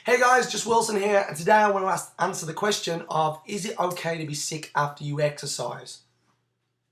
Hey guys, just Wilson here, and today I want to answer the question of, is it okay to be sick after you exercise?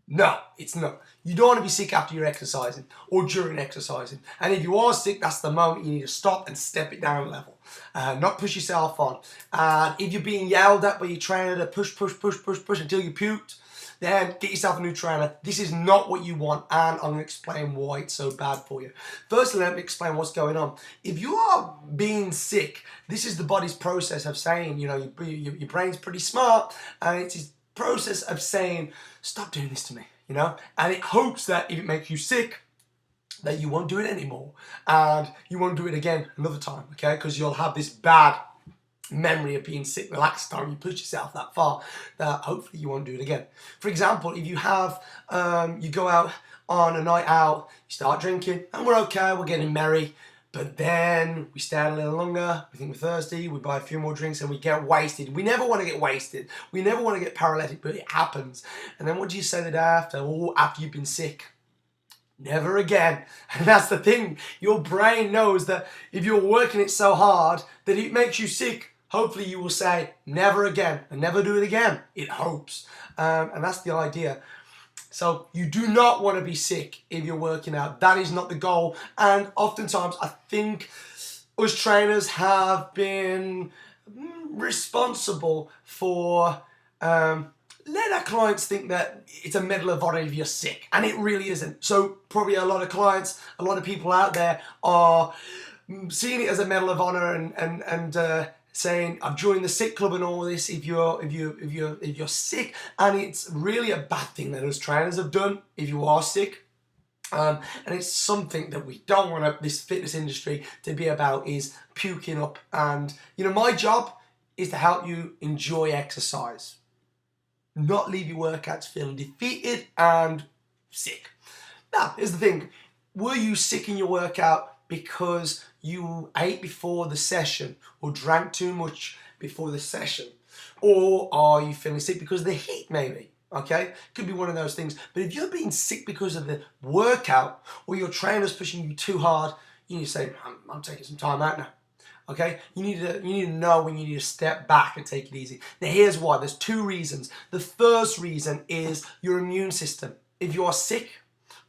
No, it's not. You don't want to be sick after you're exercising or during exercising. And if you are sick, that's the moment you need to stop and step it down a level. Not push yourself on. And if you're being yelled at by your trainer to push until you puked, then get yourself a new trainer. This is not what you want, and I'm going to explain why it's so bad for you. Firstly, let me explain what's going on. If you are being sick, this is the body's process of saying, you know, your brain's pretty smart, and it's its process of saying, stop doing this to me, you know? And it hopes that if it makes you sick, that you won't do it anymore, and you won't do it again another time, okay? Because you'll have this bad memory of being sick the last time you push yourself that far that hopefully you won't do it again. For example, if you have you go out on a night out, you start drinking, and we're okay, we're getting merry, but then we stay out a little longer, we think we're thirsty, we buy a few more drinks, and we get wasted. We never want to get wasted, we never want to get paralytic, but it happens. And then what do you say the day after? Or after you've been sick? Never again. And that's the thing, your brain knows that if you're working it so hard that it makes you sick, hopefully you will say never again and never do it again. It hopes. And that's the idea. So you do not want to be sick if you're working out. That is not the goal. And oftentimes I think us trainers have been responsible for let our clients think that it's a medal of honor if you're sick, and it really isn't. So probably a lot of clients, a lot of people out there are seeing it as a medal of honor and saying, I've joined the sick club and all this if you're sick, and it's really a bad thing that us trainers have done if you are sick. And it's something that we don't want this fitness industry to be about, is puking up. And you know, my job is to help you enjoy exercise, not leave your workouts feeling defeated and sick. Now, here's the thing. Were you sick in your workout because you ate before the session or drank too much before the session? Or are you feeling sick because of the heat maybe? Okay, could be one of those things. But if you're being sick because of the workout or your trainer's pushing you too hard, you need to say, I'm taking some time out now. Okay, you need to know when you need to step back and take it easy. Now here's why. There's two reasons. The first reason is your immune system. If you are sick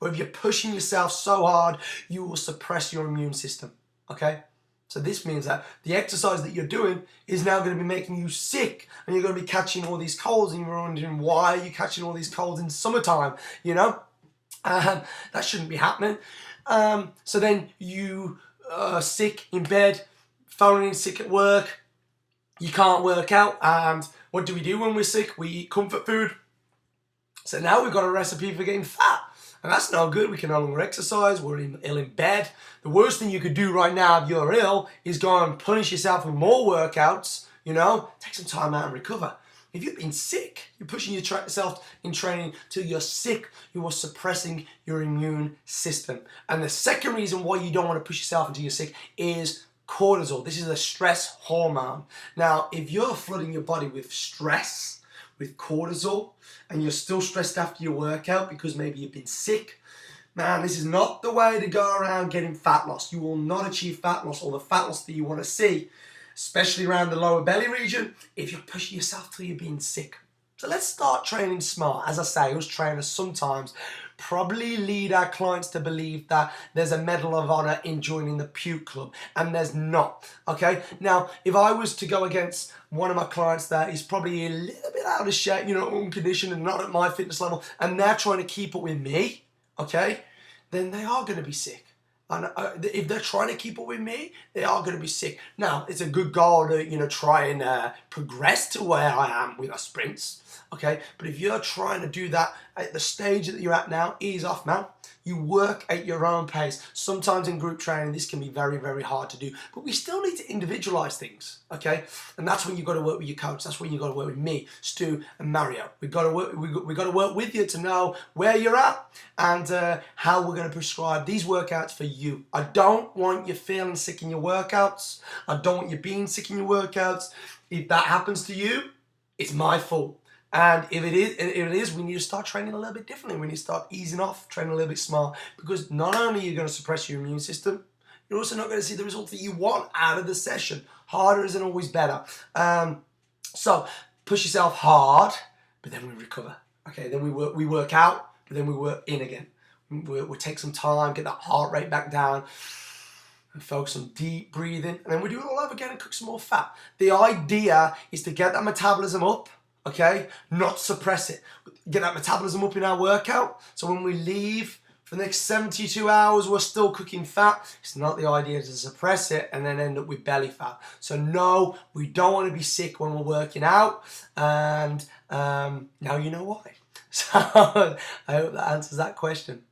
or if you're pushing yourself so hard, you will suppress your immune system. Okay, so this means that the exercise that you're doing is now going to be making you sick, and you're going to be catching all these colds, and you're wondering, why are you catching all these colds in summertime? You know, that shouldn't be happening. So then you are sick in bed, phoning in sick at work, you can't work out, and what do we do when we're sick? We eat comfort food. So now we've got a recipe for getting fat, and that's no good. We can no longer exercise, we're ill in bed. The worst thing you could do right now if you're ill is go and punish yourself with more workouts, you know, take some time out and recover. If you've been sick, you're pushing yourself in training till you're sick, you are suppressing your immune system. And the second reason why you don't want to push yourself until you're sick is cortisol. This is a stress hormone. Now, if you're flooding your body with stress, with cortisol, and you're still stressed after your workout because maybe you've been sick, man, this is not the way to go around getting fat loss. You will not achieve fat loss, or the fat loss that you want to see, especially around the lower belly region, if you're pushing yourself till you're being sick. So let's start training smart. As I say, us trainers sometimes probably lead our clients to believe that there's a medal of honor in joining the puke club, and there's not. Okay, now if I was to go against one of my clients that is probably a little bit out of shape, you know, unconditioned and not at my fitness level, and they're trying to keep up with me, okay, then they are going to be sick. And if they're trying to keep up with me, they are going to be sick. Now, it's a good goal to, you know, try and progress to where I am with our sprints, okay? But if you're trying to do that at the stage that you're at now, ease off, man. You work at your own pace. Sometimes in group training, this can be very, very hard to do. But we still need to individualize things, okay? And that's when you've got to work with your coach. That's when you've got to work with me, Stu, and Mario. We've got to work with you to know where you're at and how we're going to prescribe these workouts for you. I don't want you feeling sick in your workouts. I don't want you being sick in your workouts. If that happens to you, it's my fault. And if it is, we need to start training a little bit differently. We need to start easing off, training a little bit smart, because not only are you going to suppress your immune system, You're also not going to see the result that you want out of the session. Harder isn't always better. So push yourself hard, but then we recover. Okay, then we work out, but then we work in again. We take some time, get that heart rate back down, and focus on deep breathing, and then we do it all over again and cook some more fat. The idea is to get that metabolism up, okay, not suppress it. Get that metabolism up in our workout, so when we leave for the next 72 hours, we're still cooking fat. It's not the idea to suppress it and then end up with belly fat. So no, we don't want to be sick when we're working out, and now you know why. So I hope that answers that question.